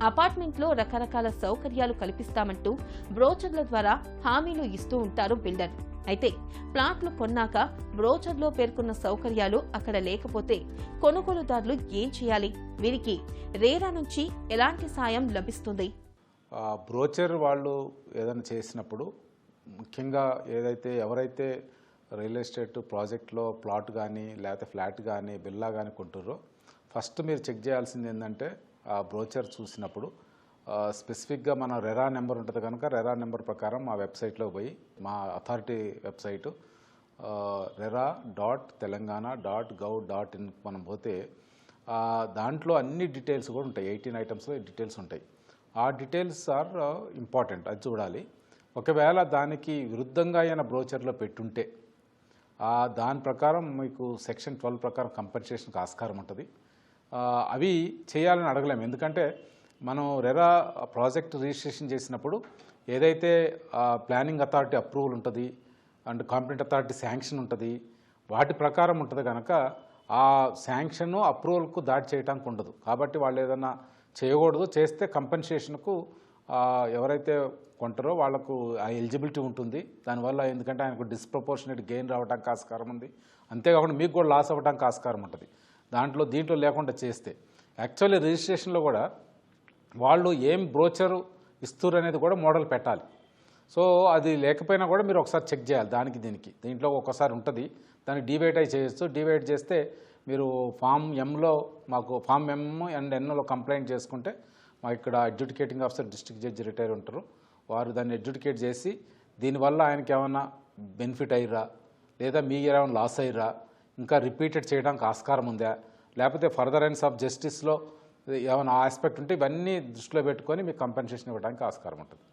అపార్ట్మెంట్లో రకరకాల సౌకర్యాలు కల్పిస్తామంటూ బ్రోచర్ల ద్వారా హామీలు ఇస్తూ ఉంటారు బిల్డర్. అయితే ప్లాట్లు కొన్నాక బ్రోచర్లో పేర్కొన్న సౌకర్యాలు అక్కడ లేకపోతే కొనుగోలుదారులు ఏం చేయాలి? వీరికి రేరా నుంచి ఎలాంటి సాయం లభిస్తుంది? బ్రోచర్ వాళ్ళు ఏదైనా చేసినప్పుడు ముఖ్యంగా ఎవరైతే రియల్ ఎస్టేట్ ప్రాజెక్ట్లో ప్లాట్ కానీ లేకపోతే ఫ్లాట్ కానీ బిల్లా కానీ కొంటారో ఫస్ట్ మీరు చెక్ చేయాల్సింది ఏంటంటే ఆ బ్రోచర్ చూసినప్పుడు స్పెసిఫిక్గా మన రెరా నెంబర్ ఉంటుంది కనుక రెరా నెంబర్ ప్రకారం మా వెబ్సైట్లో పోయి మా అథారిటీ వెబ్సైటు rera.telangana.gov.in మనం పోతే దాంట్లో అన్ని డీటెయిల్స్ కూడా ఉంటాయి. 18 ఐటమ్స్లో డీటెయిల్స్ ఉంటాయి. ఆ డీటెయిల్స్ ఆర్ ఇంపార్టెంట్, అది చూడాలి. ఒకవేళ దానికి విరుద్ధంగా అయిన బ్రోచర్లో పెట్టుంటే దాని ప్రకారం మీకు సెక్షన్ 12 ప్రకారం కంపెన్సేషన్కి ఆస్కారం ఉంటుంది. అవి చేయాలని అడగలేము, ఎందుకంటే మనం రెరా ప్రాజెక్ట్ రిజిస్ట్రేషన్ చేసినప్పుడు ఏదైతే ప్లానింగ్ అథారిటీ అప్రూవల్ ఉంటుంది అండ్ కాంపిటెంట్ అథారిటీ శాంక్షన్ ఉంటుంది, వాటి ప్రకారం ఉంటుంది కనుక ఆ శాంక్షన్ అప్రూవల్కు దాడి చేయడానికి ఉండదు. కాబట్టి వాళ్ళు ఏదైనా చేయకూడదు, చేస్తే కంపెన్సేషన్కు ఎవరైతే కొంటారో వాళ్ళకు ఆ ఎలిజిబిలిటీ ఉంటుంది. దానివల్ల ఎందుకంటే ఆయనకు డిస్ప్రపోర్షనేట్ గెయిన్ రావడానికి ఆస్కారం ఉంది, అంతేకాకుండా మీకు కూడా లాస్ అవ్వడానికి ఆస్కారం ఉంటుంది దీంట్లో లేకుండా చేస్తే. యాక్చువల్లీ రిజిస్ట్రేషన్లో కూడా వాళ్ళు ఏం బ్రోచరు ఇస్తారు అనేది కూడా మోడల్ పెట్టాలి. సో అది లేకపోయినా కూడా మీరు ఒకసారి చెక్ చేయాలి. దీంట్లో ఒకసారి ఉంటుంది, దాన్ని డివైడ్ చేయొచ్చు. డివైడ్ చేస్తే మీరు ఫామ్ ఎంలో మాకు ఫామ్ ఎం అండ్ ఎన్లో కంప్లైంట్ చేసుకుంటే మాకు ఇక్కడ adjudicating officer district judge retire ఉంటారు, వారు దాన్ని అడ్జుడికేట్ చేసి దీనివల్ల ఆయనకి ఏమైనా బెనిఫిట్ అయ్యిరా లేదా మీకు ఏమైనా లాస్ అయ్యిరా, ఇంకా రిపీటెడ్ చేయడానికి ఆస్కారం ఉందా, లేకపోతే ఫర్దర్ ఎండ్స్ ఆఫ్ జస్టిస్లో ఏమైనా ఆస్పెక్ట్ ఉంటే ఇవన్నీ దృష్టిలో పెట్టుకొని మీకు కంపెన్సేషన్ ఇవ్వడానికి ఆస్కారం ఉంటుంది.